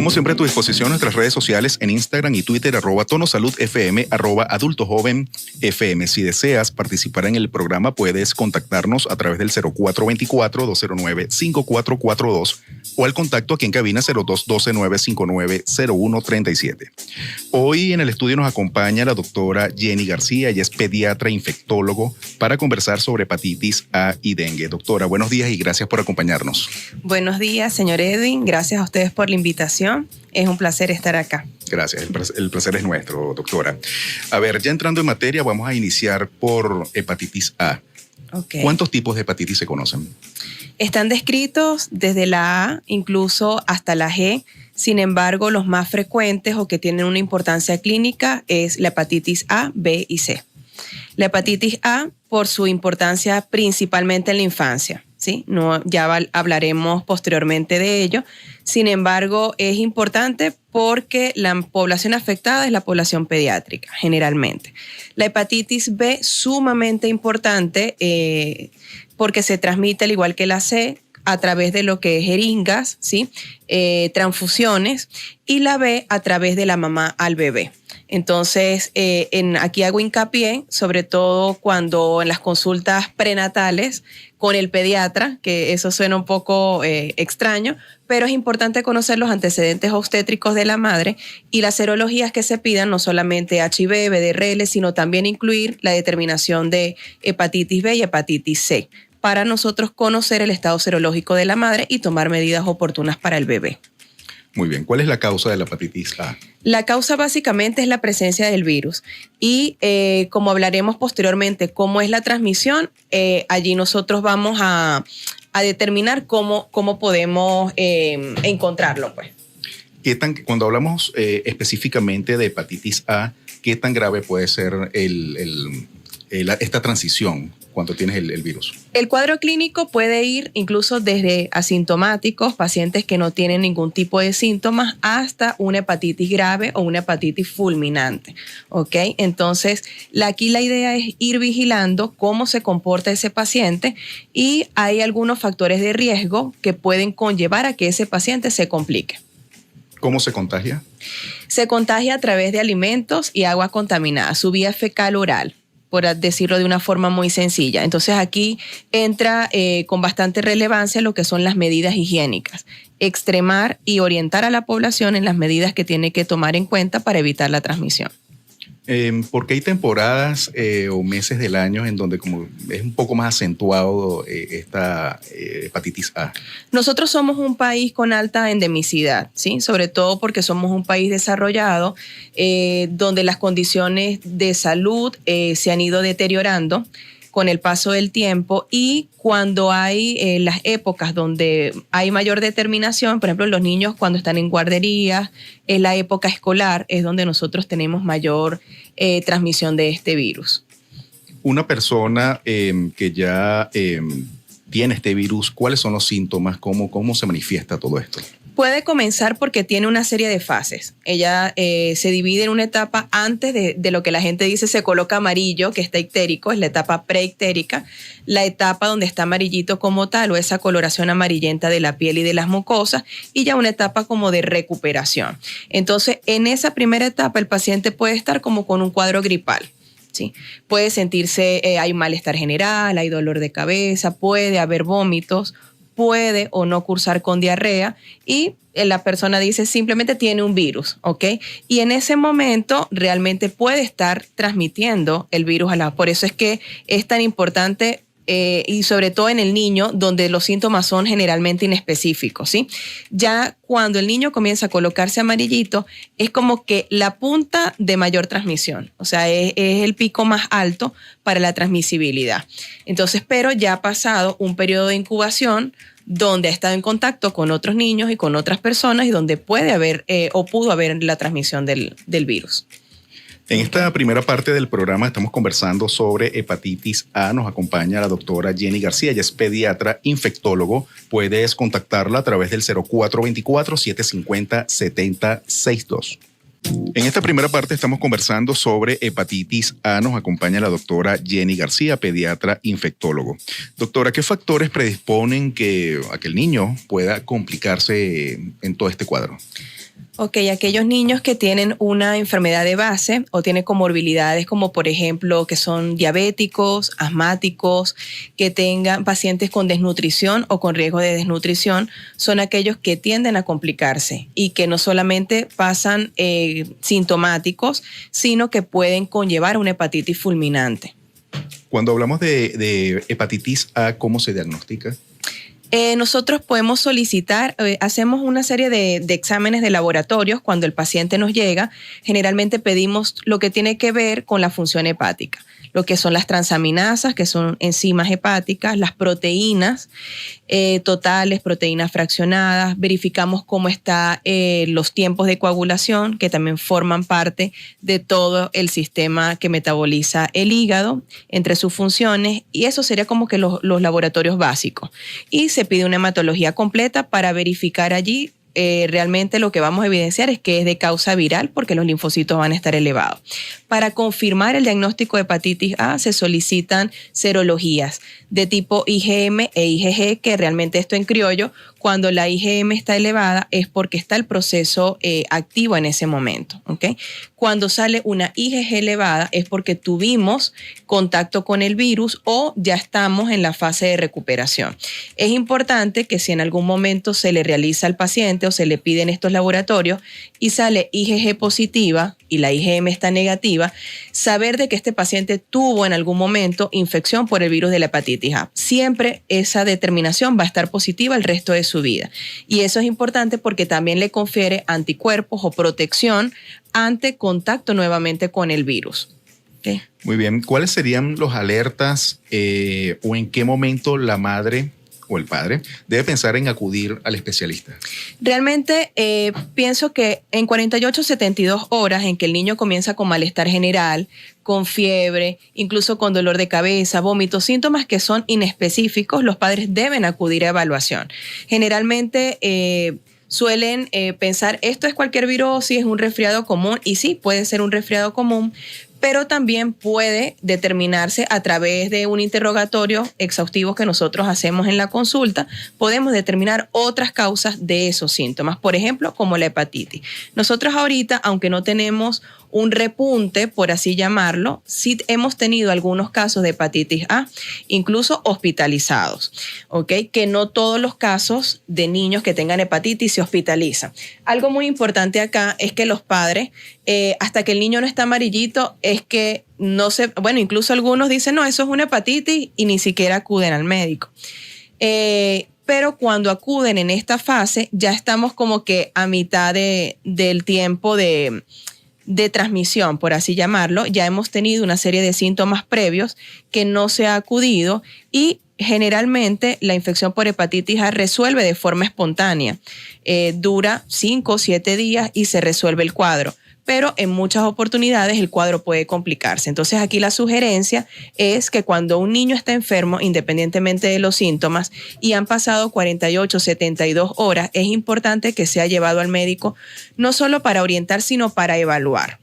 Como siempre, a tu disposición nuestras redes sociales en Instagram y Twitter, @tonosaludfm, @adultojovenfm. Si deseas participar en el programa, puedes contactarnos a través del 0424-209-5442 o al contacto aquí en cabina 0212-959-0137. Hoy en el estudio nos acompaña la doctora Jenny García. Ella es pediatra e infectólogo para conversar sobre hepatitis A y dengue. Doctora, buenos días y gracias por acompañarnos. Buenos días, señor Edwin. Gracias a ustedes por la invitación. Es un placer estar acá. Gracias, el placer es nuestro, doctora. A ver, ya entrando en materia, vamos a iniciar por hepatitis A. Okay. ¿Cuántos tipos de hepatitis se conocen? Están descritos desde la A incluso hasta la G. Sin embargo, los más frecuentes o que tienen una importancia clínica es la hepatitis A, B y C. La hepatitis A por su importancia principalmente en la infancia, ¿sí? Hablaremos posteriormente de ello. Sin embargo, es importante porque la población afectada es la población pediátrica, generalmente. La hepatitis B, sumamente importante porque se transmite, al igual que la C, a través de lo que es jeringas, ¿sí? Transfusiones, y la B a través de la mamá al bebé. Entonces, aquí hago hincapié, sobre todo cuando en las consultas prenatales con el pediatra, que eso suena un poco extraño, pero es importante conocer los antecedentes obstétricos de la madre y las serologías que se pidan, no solamente HIV, VDRL, sino también incluir la determinación de hepatitis B y hepatitis C, para nosotros conocer el estado serológico de la madre y tomar medidas oportunas para el bebé. Muy bien. ¿Cuál es la causa de la hepatitis A? La causa básicamente es la presencia del virus y como hablaremos posteriormente cómo es la transmisión, allí nosotros vamos a determinar cómo podemos encontrarlo, pues. Cuando hablamos específicamente de hepatitis A, ¿qué tan grave puede ser esta transición cuando tienes el virus? El cuadro clínico puede ir incluso desde asintomáticos, pacientes que no tienen ningún tipo de síntomas, hasta una hepatitis grave o una hepatitis fulminante, ¿ok? Entonces, aquí la idea es ir vigilando cómo se comporta ese paciente y hay algunos factores de riesgo que pueden conllevar a que ese paciente se complique. ¿Cómo se contagia? Se contagia a través de alimentos y agua contaminada, su vía fecal oral, por decirlo de una forma muy sencilla. Entonces aquí entra con bastante relevancia lo que son las medidas higiénicas, extremar y orientar a la población en las medidas que tiene que tomar en cuenta para evitar la transmisión. Porque hay temporadas o meses del año en donde como es un poco más acentuado esta hepatitis A. Nosotros somos un país con alta endemicidad, ¿sí? Sobre todo porque somos un país desarrollado donde las condiciones de salud se han ido deteriorando con el paso del tiempo, y cuando hay las épocas donde hay mayor determinación, por ejemplo, los niños cuando están en guarderías, en la época escolar, es donde nosotros tenemos mayor transmisión de este virus. Una persona que ya tiene este virus, ¿cuáles son los síntomas? ¿Cómo se manifiesta todo esto? Puede comenzar porque tiene una serie de fases. Ella se divide en una etapa antes de lo que la gente dice se coloca amarillo, que está ictérico, es la etapa preictérica, la etapa donde está amarillito como tal o esa coloración amarillenta de la piel y de las mucosas, y ya una etapa como de recuperación. Entonces, en esa primera etapa el paciente puede estar como con un cuadro gripal. Sí, puede sentirse, hay malestar general, hay dolor de cabeza, puede haber vómitos, puede o no cursar con diarrea y la persona dice simplemente tiene un virus, ¿ok? Y en ese momento realmente puede estar transmitiendo el virus por eso es que es tan importante y sobre todo en el niño, donde los síntomas son generalmente inespecíficos, ¿sí? Ya cuando el niño comienza a colocarse amarillito, es como que la punta de mayor transmisión, o sea, es el pico más alto para la transmisibilidad. Entonces, pero ya ha pasado un periodo de incubación donde ha estado en contacto con otros niños y con otras personas y donde puede haber o pudo haber la transmisión del virus. En esta primera parte del programa estamos conversando sobre hepatitis A. Nos acompaña la doctora Jenny García. Ella es pediatra infectólogo. Puedes contactarla a través del 0424-750-7062. En esta primera parte estamos conversando sobre hepatitis A. Nos acompaña la doctora Jenny García, pediatra infectólogo. Doctora, ¿qué factores predisponen a que el niño pueda complicarse en todo este cuadro? Ok, aquellos niños que tienen una enfermedad de base o tienen comorbilidades como por ejemplo que son diabéticos, asmáticos, que tengan pacientes con desnutrición o con riesgo de desnutrición, son aquellos que tienden a complicarse y que no solamente pasan sintomáticos, sino que pueden conllevar una hepatitis fulminante. Cuando hablamos de hepatitis A, ¿cómo se diagnostica? Nosotros podemos solicitar, hacemos una serie de exámenes de laboratorios cuando el paciente nos llega. Generalmente pedimos lo que tiene que ver con la función hepática, lo que son las transaminasas, que son enzimas hepáticas, las proteínas totales, proteínas fraccionadas. Verificamos cómo están los tiempos de coagulación, que también forman parte de todo el sistema que metaboliza el hígado, entre sus funciones, y eso sería como que los laboratorios básicos. Y se pide una hematología completa para verificar allí realmente lo que vamos a evidenciar es que es de causa viral porque los linfocitos van a estar elevados. Para confirmar el diagnóstico de hepatitis A se solicitan serologías de tipo IgM e IgG, que realmente esto en criollo, cuando la IgM está elevada es porque está el proceso activo en ese momento, ¿okay? Cuando sale una IgG elevada es porque tuvimos contacto con el virus o ya estamos en la fase de recuperación. Es importante que si en algún momento se le realiza al paciente o se le piden estos laboratorios y sale IgG positiva y la IgM está negativa, saber de que este paciente tuvo en algún momento infección por el virus de la hepatitis A. Siempre esa determinación va a estar positiva el resto de su vida. Y eso es importante porque también le confiere anticuerpos o protección ante contacto nuevamente con el virus. ¿Okay? Muy bien. ¿Cuáles serían los alertas o en qué momento la madre o el padre debe pensar en acudir al especialista? Realmente pienso que en 48-72 horas en que el niño comienza con malestar general, con fiebre, incluso con dolor de cabeza, vómitos, síntomas que son inespecíficos, los padres deben acudir a evaluación. Generalmente suelen pensar, esto es cualquier virosis, es un resfriado común, y sí, puede ser un resfriado común, pero también puede determinarse a través de un interrogatorio exhaustivo que nosotros hacemos en la consulta. Podemos determinar otras causas de esos síntomas, por ejemplo, como la hepatitis. Nosotros ahorita, aunque no tenemos un repunte, por así llamarlo, sí hemos tenido algunos casos de hepatitis A, incluso hospitalizados, ¿ok? Que no todos los casos de niños que tengan hepatitis se hospitalizan. Algo muy importante acá es que los padres, hasta que el niño no está amarillito, es que no se, bueno, incluso algunos dicen, no, eso es una hepatitis y ni siquiera acuden al médico. Pero cuando acuden en esta fase, ya estamos como que a mitad del tiempo de transmisión, por así llamarlo. Ya hemos tenido una serie de síntomas previos que no se ha acudido y generalmente la infección por hepatitis A resuelve de forma espontánea. Dura 5 o 7 días y se resuelve el cuadro. Pero en muchas oportunidades el cuadro puede complicarse. Entonces aquí la sugerencia es que cuando un niño está enfermo, independientemente de los síntomas, y han pasado 48, 72 horas, es importante que sea llevado al médico, no solo para orientar, sino para evaluar.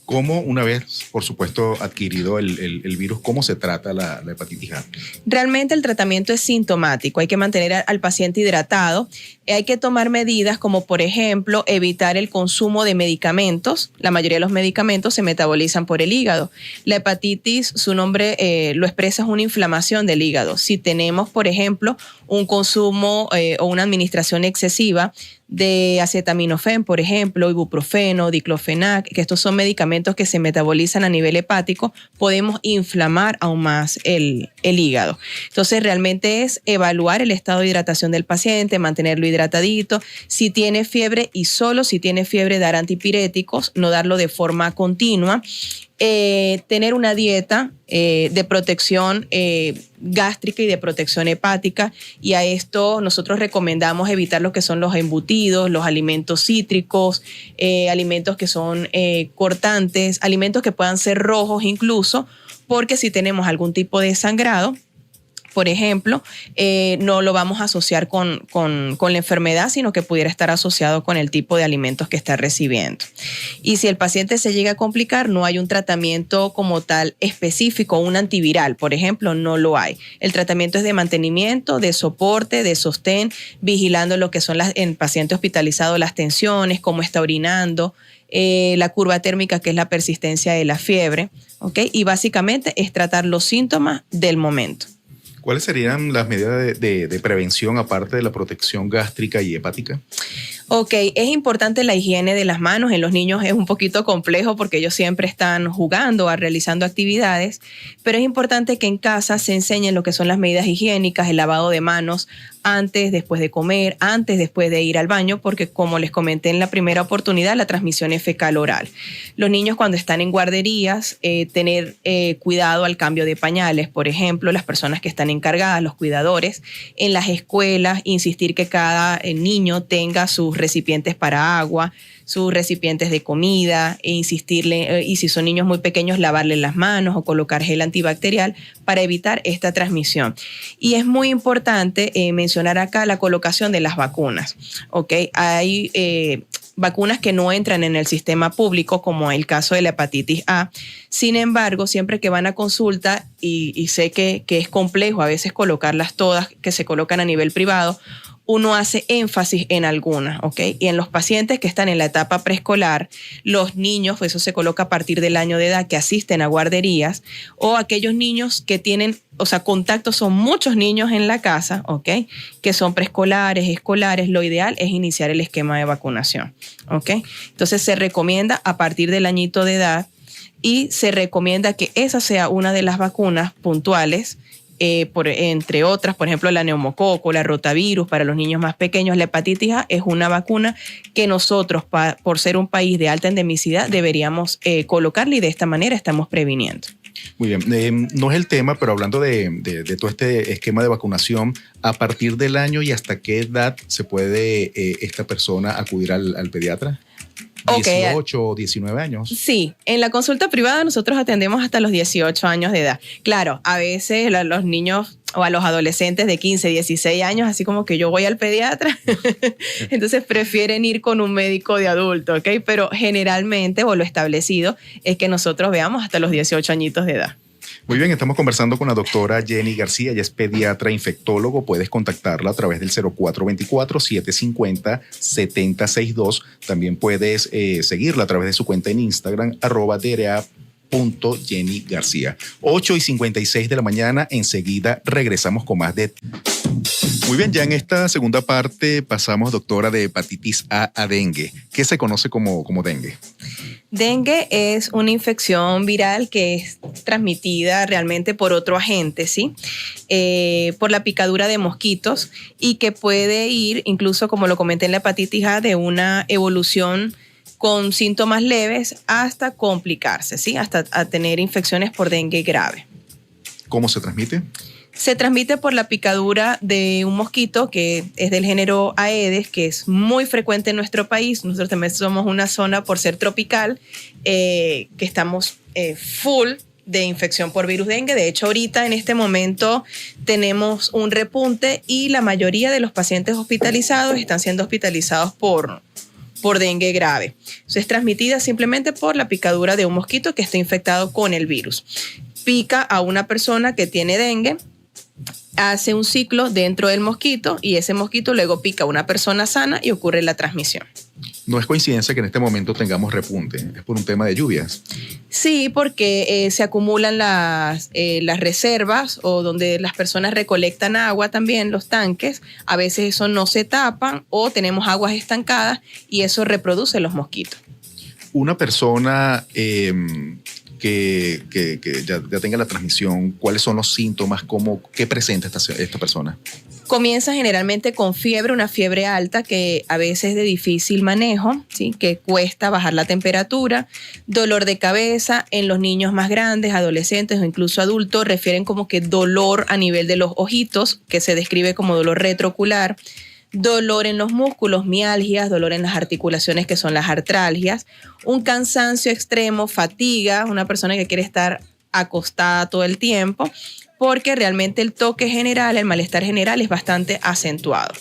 ¿Cómo, una vez, por supuesto, adquirido el virus, cómo se trata la hepatitis A? Realmente el tratamiento es sintomático. Hay que mantener al paciente hidratado. Hay que tomar medidas como, por ejemplo, evitar el consumo de medicamentos. La mayoría de los medicamentos se metabolizan por el hígado. La hepatitis, su nombre lo expresa, es una inflamación del hígado. Si tenemos, por ejemplo, un consumo o una administración excesiva de acetaminofén, por ejemplo, ibuprofeno, diclofenac, que estos son medicamentos que se metabolizan a nivel hepático, podemos inflamar aún más el hígado. Entonces, realmente es evaluar el estado de hidratación del paciente, mantenerlo hidratadito. Si tiene fiebre y solo si tiene fiebre, dar antipiréticos, no darlo de forma continua. Tener una dieta de protección gástrica y de protección hepática, y a esto nosotros recomendamos evitar lo que son los embutidos, los alimentos cítricos, alimentos que son cortantes, alimentos que puedan ser rojos incluso, porque si tenemos algún tipo de sangrado, por ejemplo, no lo vamos a asociar con la enfermedad, sino que pudiera estar asociado con el tipo de alimentos que está recibiendo. Y si el paciente se llega a complicar, no hay un tratamiento como tal específico, un antiviral, por ejemplo, no lo hay. El tratamiento es de mantenimiento, de soporte, de sostén, vigilando lo que son en paciente hospitalizado las tensiones, cómo está orinando, la curva térmica, que es la persistencia de la fiebre, ¿ok? Y básicamente es tratar los síntomas del momento. ¿Cuáles serían las medidas de prevención aparte de la protección gástrica y hepática? Ok, es importante la higiene de las manos. En los niños es un poquito complejo porque ellos siempre están jugando o realizando actividades, pero es importante que en casa se enseñen lo que son las medidas higiénicas, el lavado de manos antes, después de comer, antes, después de ir al baño, porque como les comenté en la primera oportunidad, la transmisión es fecal-oral. Los niños cuando están en guarderías, tener cuidado al cambio de pañales, por ejemplo, las personas que están encargadas, los cuidadores. En las escuelas, insistir que cada niño tenga sus recipientes para agua, sus recipientes de comida, e insistirle, y si son niños muy pequeños, lavarle las manos o colocar gel antibacterial para evitar esta transmisión. Y es muy importante mencionar acá la colocación de las vacunas. ¿Okay? Hay vacunas que no entran en el sistema público, como el caso de la hepatitis A. Sin embargo, siempre que van a consulta, y sé que es complejo a veces colocarlas todas, que se colocan a nivel privado, uno hace énfasis en algunas, ¿ok? Y en los pacientes que están en la etapa preescolar, los niños, pues eso se coloca a partir del año de edad, que asisten a guarderías, o aquellos niños que tienen, o sea, contactos, son muchos niños en la casa, ¿ok? Que son preescolares, escolares, lo ideal es iniciar el esquema de vacunación, ¿ok? Entonces se recomienda a partir del añito de edad y se recomienda que esa sea una de las vacunas puntuales, entre otras, por ejemplo, la neumococo, la rotavirus para los niños más pequeños. La hepatitis A es una vacuna que nosotros, por ser un país de alta endemicidad, deberíamos colocarla, y de esta manera estamos previniendo. Muy bien, no es el tema, pero hablando de todo este esquema de vacunación, ¿a partir del año y hasta qué edad se puede esta persona acudir al pediatra? 18 o 19 años. Sí, en la consulta privada nosotros atendemos hasta los 18 años de edad. Claro, a veces los niños o a los adolescentes de 15, 16 años, así como que yo voy al pediatra, entonces prefieren ir con un médico de adulto, ¿ok? Pero generalmente, o lo establecido, es que nosotros veamos hasta los 18 añitos de edad. Muy bien, estamos conversando con la doctora Jenny García, ella es pediatra infectólogo. Puedes contactarla a través del 0424-750-7062. También puedes seguirla a través de su cuenta en Instagram, @DRA.JennyGarcía. 8:56 de la mañana, enseguida regresamos con más de... Muy bien, ya en esta segunda parte pasamos, doctora, de hepatitis A a dengue. ¿Qué se conoce como dengue? Dengue es una infección viral que es transmitida realmente por otro agente, ¿sí? Por la picadura de mosquitos, y que puede ir, incluso como lo comenté en la hepatitis A, de una evolución con síntomas leves hasta complicarse, ¿sí? Hasta a tener infecciones por dengue grave. ¿Cómo se transmite? Se transmite por la picadura de un mosquito que es del género Aedes, que es muy frecuente en nuestro país. Nosotros también somos una zona, por ser tropical, que estamos full de infección por virus dengue. De hecho, ahorita en este momento tenemos un repunte y la mayoría de los pacientes hospitalizados están siendo hospitalizados por dengue grave. Es transmitida simplemente por la picadura de un mosquito que está infectado con el virus. Pica a una persona que tiene dengue, hace un ciclo dentro del mosquito y ese mosquito luego pica a una persona sana y ocurre la transmisión. No es coincidencia que en este momento tengamos repunte, es por un tema de lluvias. Sí, porque se acumulan las reservas, o donde las personas recolectan agua también, los tanques. A veces eso no se tapan o tenemos aguas estancadas y eso reproduce los mosquitos. Una persona que ya tenga la transmisión, ¿cuáles son los síntomas? ¿Qué presenta esta persona? Comienza generalmente con fiebre, una fiebre alta que a veces es de difícil manejo, ¿sí? Que cuesta bajar la temperatura, dolor de cabeza. En los niños más grandes, adolescentes o incluso adultos, refieren como que dolor a nivel de los ojitos, que se describe como dolor retroocular. Dolor en los músculos, mialgias, dolor en las articulaciones, que son las artralgias, un cansancio extremo, fatiga, una persona que quiere estar acostada todo el tiempo, porque realmente el toque general, el malestar general es bastante acentuado.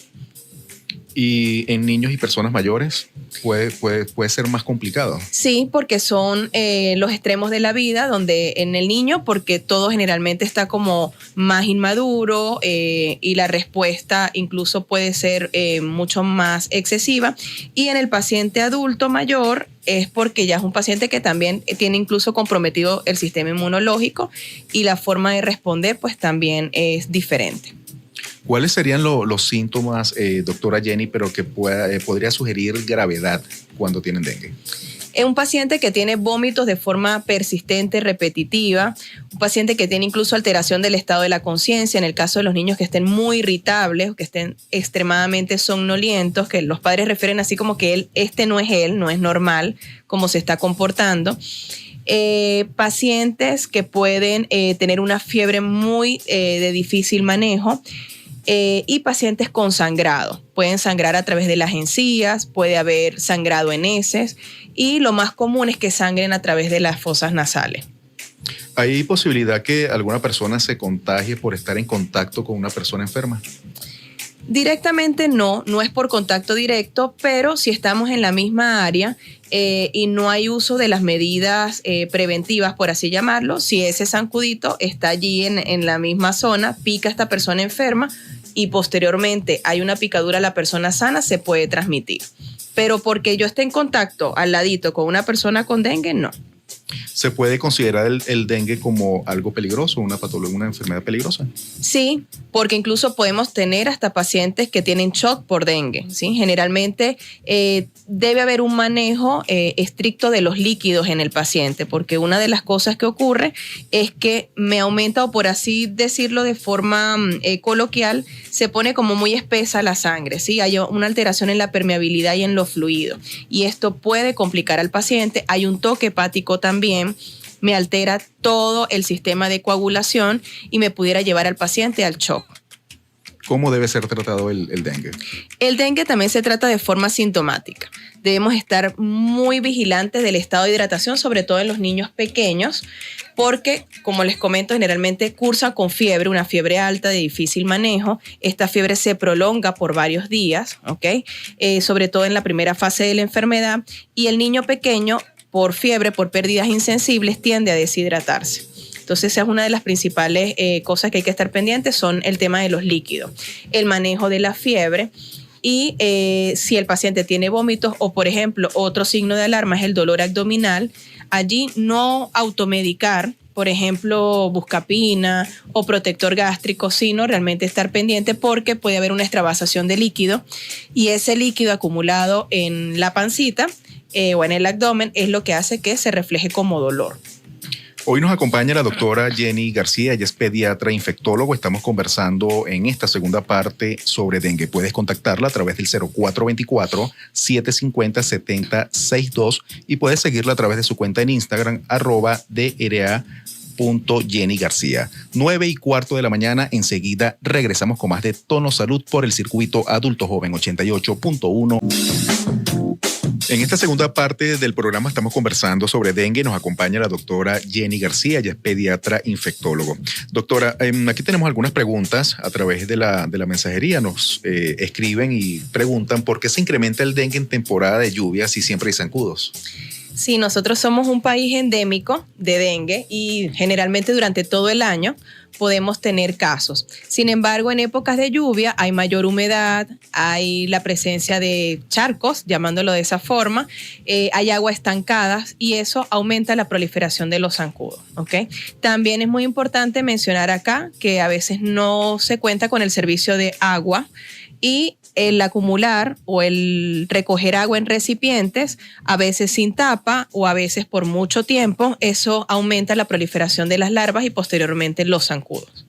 ¿Y en niños y personas mayores puede ser más complicado? Sí, porque son los extremos de la vida, donde en el niño, porque todo generalmente está como más inmaduro y la respuesta incluso puede ser mucho más excesiva. Y en el paciente adulto mayor es porque ya es un paciente que también tiene incluso comprometido el sistema inmunológico y la forma de responder pues también es diferente. ¿Cuáles serían los síntomas, doctora Jenny, pero que podría sugerir gravedad cuando tienen dengue? Es un paciente que tiene vómitos de forma persistente, repetitiva, un paciente que tiene incluso alteración del estado de la conciencia, en el caso de los niños que estén muy irritables, que estén extremadamente somnolientos, que los padres refieren así como que no es normal cómo se está comportando. Pacientes que pueden tener una fiebre muy de difícil manejo, y pacientes con sangrado. Pueden sangrar a través de las encías, puede haber sangrado en heces y lo más común es que sangren a través de las fosas nasales. ¿Hay posibilidad que alguna persona se contagie por estar en contacto con una persona enferma? Directamente no es por contacto directo, pero si estamos en la misma área y no hay uso de las medidas preventivas, por así llamarlo, si ese zancudito está allí en la misma zona, pica a esta persona enferma y posteriormente hay una picadura a la persona sana, se puede transmitir. Pero porque yo esté en contacto al ladito con una persona con dengue, no. ¿Se puede considerar el dengue como algo peligroso, una enfermedad peligrosa? Sí, porque incluso podemos tener hasta pacientes que tienen shock por dengue, ¿sí? Generalmente debe haber un manejo estricto de los líquidos en el paciente, porque una de las cosas que ocurre es que me aumenta, o por así decirlo de forma coloquial, se pone como muy espesa la sangre, ¿sí? Hay una alteración en la permeabilidad y en los fluidos, y esto puede complicar al paciente. Hay un toque hepático también, me altera todo el sistema de coagulación y me pudiera llevar al paciente al shock. ¿Cómo debe ser tratado el dengue? El dengue también se trata de forma sintomática. Debemos estar muy vigilantes del estado de hidratación, sobre todo en los niños pequeños, porque, como les comento, generalmente cursan con fiebre, una fiebre alta de difícil manejo. Esta fiebre se prolonga por varios días, ¿ok? Sobre todo en la primera fase de la enfermedad, y el niño pequeño, por fiebre, por pérdidas insensibles, tiende a deshidratarse. Entonces, esa es una de las principales cosas que hay que estar pendientes, son el tema de los líquidos, el manejo de la fiebre y si el paciente tiene vómitos o, por ejemplo, otro signo de alarma es el dolor abdominal, allí no automedicar, por ejemplo, buscapina o protector gástrico, sino realmente estar pendiente porque puede haber una extravasación de líquido y ese líquido acumulado en la pancita o en el abdomen es lo que hace que se refleje como dolor. Hoy nos acompaña la doctora Jenny García, ella es pediatra infectólogo. Estamos conversando en esta segunda parte sobre dengue. Puedes contactarla a través del 0424-750-7062 y puedes seguirla a través de su cuenta en Instagram, @DRA.JennyGarcía. 9:15 de la mañana, enseguida regresamos con más de Tono Salud por el circuito Adulto Joven 88.1. En esta segunda parte del programa estamos conversando sobre dengue. Nos acompaña la doctora Jenny García, ella es pediatra infectólogo. Doctora, aquí tenemos algunas preguntas a través de la mensajería. Nos escriben y preguntan por qué se incrementa el dengue en temporada de lluvias si siempre hay zancudos. Sí, nosotros somos un país endémico de dengue y generalmente durante todo el año podemos tener casos. Sin embargo, en épocas de lluvia hay mayor humedad, hay la presencia de charcos, llamándolo de esa forma, hay agua estancada y eso aumenta la proliferación de los zancudos, ¿ok? También es muy importante mencionar acá que a veces no se cuenta con el servicio de agua y el acumular o el recoger agua en recipientes, a veces sin tapa o a veces por mucho tiempo, eso aumenta la proliferación de las larvas y posteriormente los zancudos.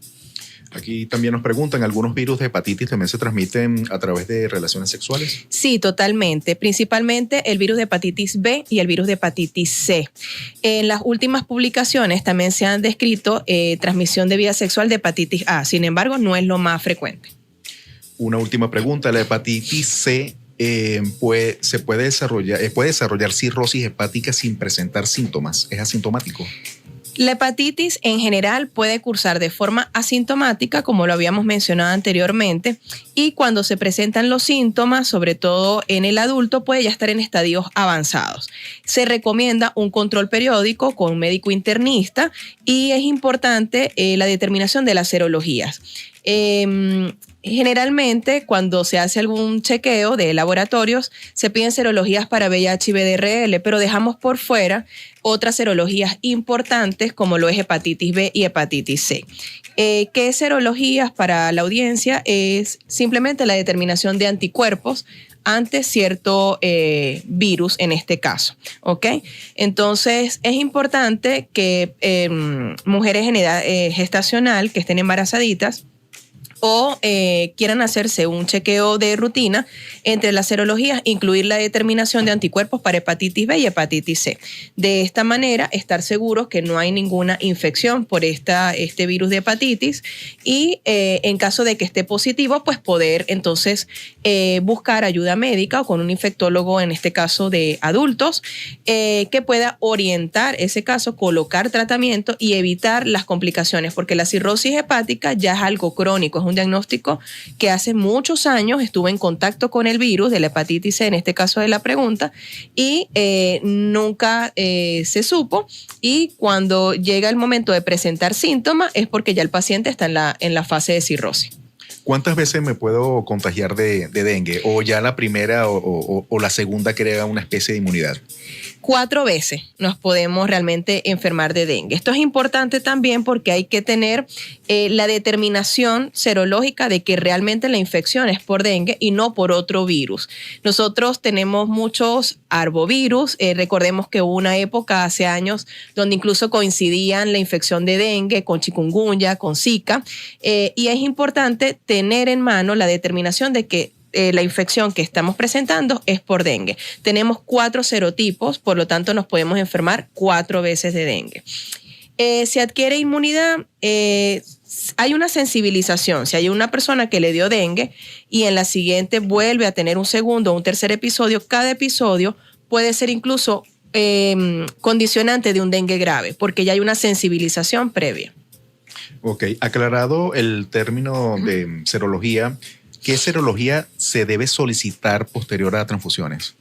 Aquí también nos preguntan, ¿algunos virus de hepatitis también se transmiten a través de relaciones sexuales? Sí, totalmente. Principalmente el virus de hepatitis B y el virus de hepatitis C. En las últimas publicaciones también se han descrito transmisión de vía sexual de hepatitis A. Sin embargo, no es lo más frecuente. Una última pregunta, la hepatitis C puede desarrollar cirrosis hepática sin presentar síntomas, ¿es asintomático? La hepatitis en general puede cursar de forma asintomática, como lo habíamos mencionado anteriormente, y cuando se presentan los síntomas, sobre todo en el adulto, puede ya estar en estadios avanzados. Se recomienda un control periódico con un médico internista y es importante la determinación de las serologías. Generalmente, cuando se hace algún chequeo de laboratorios, se piden serologías para VIH y VDRL, pero dejamos por fuera otras serologías importantes como lo es hepatitis B y hepatitis C. ¿Qué serologías para la audiencia? Es simplemente la determinación de anticuerpos ante cierto virus en este caso, ¿ok? Entonces, es importante que mujeres en edad gestacional que estén embarazaditas o quieran hacerse un chequeo de rutina, entre las serologías incluir la determinación de anticuerpos para hepatitis B y hepatitis C. De esta manera, estar seguros que no hay ninguna infección por este virus de hepatitis y en caso de que esté positivo, pues poder entonces buscar ayuda médica o con un infectólogo, en este caso de adultos, que pueda orientar ese caso, colocar tratamiento y evitar las complicaciones, porque la cirrosis hepática ya es algo crónico, es un diagnóstico que hace muchos años estuvo en contacto con el virus de la hepatitis C, en este caso de la pregunta, y nunca se supo, y cuando llega el momento de presentar síntomas es porque ya el paciente está en la fase de cirrosis. ¿Cuántas veces me puedo contagiar de dengue? ¿O ya la primera o la segunda crea una especie de inmunidad? 4 veces nos podemos realmente enfermar de dengue. Esto es importante también porque hay que tener la determinación serológica de que realmente la infección es por dengue y no por otro virus. Nosotros tenemos muchos arbovirus. Recordemos que hubo una época hace años donde incluso coincidían la infección de dengue con chikungunya, con Zika. Y es importante tener en mano la determinación de que la infección que estamos presentando es por dengue. Tenemos 4 serotipos, por lo tanto nos podemos enfermar 4 veces de dengue. Se adquiere inmunidad, hay una sensibilización. Si hay una persona que le dio dengue y en la siguiente vuelve a tener un segundo o un tercer episodio, cada episodio puede ser incluso condicionante de un dengue grave, porque ya hay una sensibilización previa. Ok, aclarado el término de serología, ¿qué serología se debe solicitar posterior a transfusiones?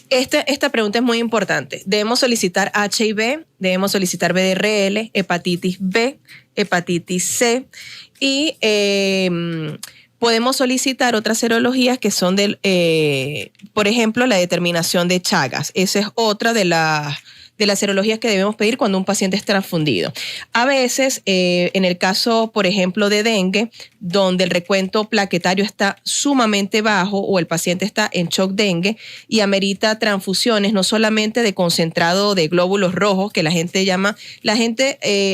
Esta pregunta es muy importante. Debemos solicitar HIV, debemos solicitar VDRL, hepatitis B, hepatitis C y podemos solicitar otras serologías que son por ejemplo, la determinación de Chagas. Esa es otra de las serologías que debemos pedir cuando un paciente es transfundido. A veces, en el caso, por ejemplo, de dengue, donde el recuento plaquetario está sumamente bajo o el paciente está en shock dengue y amerita transfusiones no solamente de concentrado de glóbulos rojos, que la gente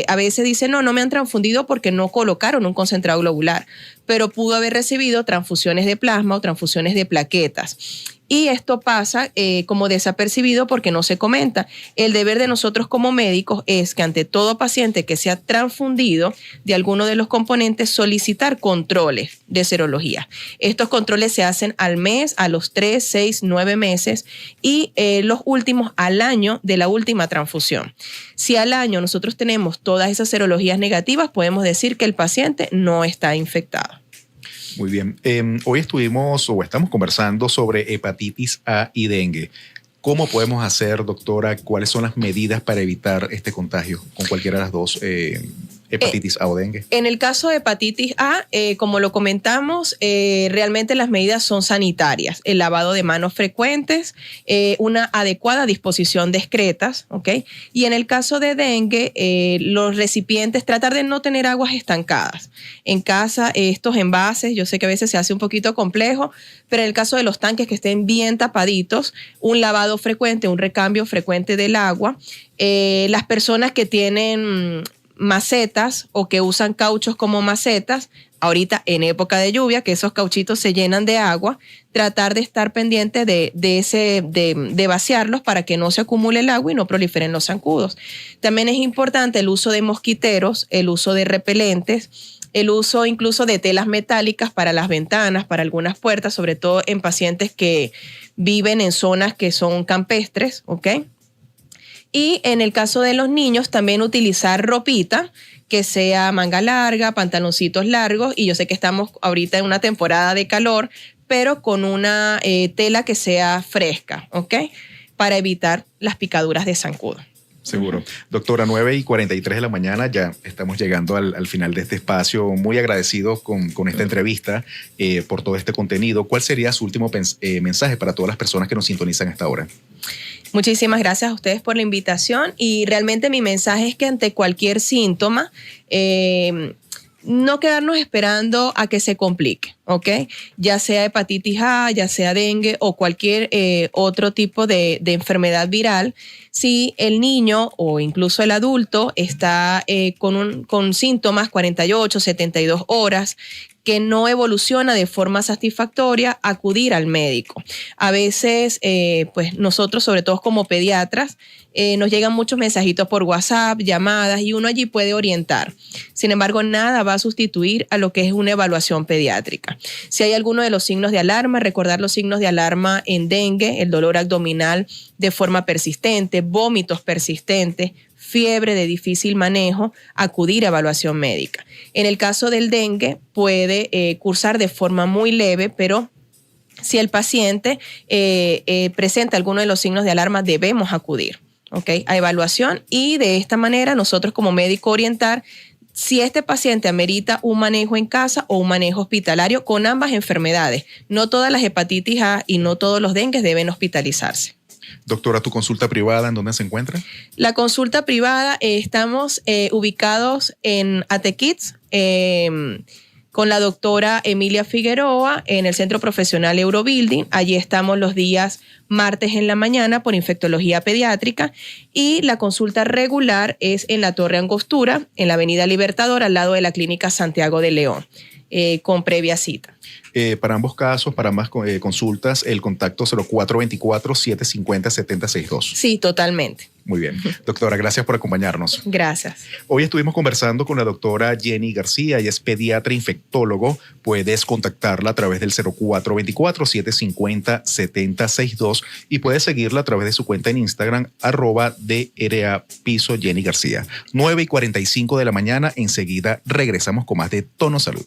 a veces dice, no me han transfundido porque no colocaron un concentrado globular, pero pudo haber recibido transfusiones de plasma o transfusiones de plaquetas. Y esto pasa como desapercibido porque no se comenta. El deber de nosotros como médicos es que ante todo paciente que sea transfundido de alguno de los componentes, solicitar controles de serología. Estos controles se hacen al mes, a los 3, 6, 9 meses y los últimos al año de la última transfusión. Si al año nosotros tenemos todas esas serologías negativas, podemos decir que el paciente no está infectado. Muy bien. Hoy estamos conversando sobre hepatitis A y dengue. ¿Cómo podemos hacer, doctora? ¿Cuáles son las medidas para evitar este contagio con cualquiera de las dos, hepatitis A o dengue? En el caso de hepatitis A, como lo comentamos, realmente las medidas son sanitarias. El lavado de manos frecuentes, una adecuada disposición de excretas, ¿ok? Y en el caso de dengue, los recipientes, tratar de no tener aguas estancadas. En casa, estos envases, yo sé que a veces se hace un poquito complejo, pero en el caso de los tanques que estén bien tapaditos, un lavado frecuente, un recambio frecuente del agua. Las personas que tienen macetas o que usan cauchos como macetas, ahorita en época de lluvia, que esos cauchitos se llenan de agua, tratar de estar pendiente de vaciarlos para que no se acumule el agua y no proliferen los zancudos. También es importante el uso de mosquiteros, el uso de repelentes, el uso incluso de telas metálicas para las ventanas, para algunas puertas, sobre todo en pacientes que viven en zonas que son campestres, ¿ok? Y en el caso de los niños, también utilizar ropita que sea manga larga, pantaloncitos largos, y yo sé que estamos ahorita en una temporada de calor, pero con una tela que sea fresca, ¿ok? Para evitar las picaduras de zancudo. Seguro. Doctora, 9:43 de la mañana, ya estamos llegando al final de este espacio. Muy agradecido con esta entrevista por todo este contenido. ¿Cuál sería su último mensaje para todas las personas que nos sintonizan a esta hora? Muchísimas gracias a ustedes por la invitación, y realmente mi mensaje es que ante cualquier síntoma, no quedarnos esperando a que se complique, ¿ok? Ya sea hepatitis A, ya sea dengue o cualquier otro tipo de enfermedad viral. Si el niño o incluso el adulto está con síntomas 48, 72 horas, que no evoluciona de forma satisfactoria, acudir al médico. A veces, pues nosotros, sobre todo como pediatras, nos llegan muchos mensajitos por WhatsApp, llamadas, y uno allí puede orientar. Sin embargo, nada va a sustituir a lo que es una evaluación pediátrica. Si hay alguno de los signos de alarma, recordar los signos de alarma en dengue: el dolor abdominal de forma persistente, vómitos persistentes, fiebre de difícil manejo, acudir a evaluación médica. En el caso del dengue, puede cursar de forma muy leve, pero si el paciente presenta alguno de los signos de alarma, debemos acudir, ¿ok?, a evaluación, y de esta manera nosotros como médico orientar si este paciente amerita un manejo en casa o un manejo hospitalario con ambas enfermedades. No todas las hepatitis A y no todos los dengues deben hospitalizarse. Doctora, ¿tu consulta privada en dónde se encuentra? La consulta privada, estamos ubicados en ATEKIDS, con la doctora Emilia Figueroa en el Centro Profesional Eurobuilding. Allí estamos los días martes en la mañana por infectología pediátrica, y la consulta regular es en la Torre Angostura, en la Avenida Libertador, al lado de la Clínica Santiago de León, con previa cita. Para ambos casos, para más consultas, el contacto 0424-750-7062. Sí, totalmente. Muy bien. Doctora, gracias por acompañarnos. Gracias. Hoy estuvimos conversando con la doctora Jenny García. Ella es pediatra infectólogo. Puedes contactarla a través del 0424-750-7062 y puedes seguirla a través de su cuenta en Instagram, @DRA_Jenny García. 9:45 de la mañana. Enseguida regresamos con más de Tono Salud.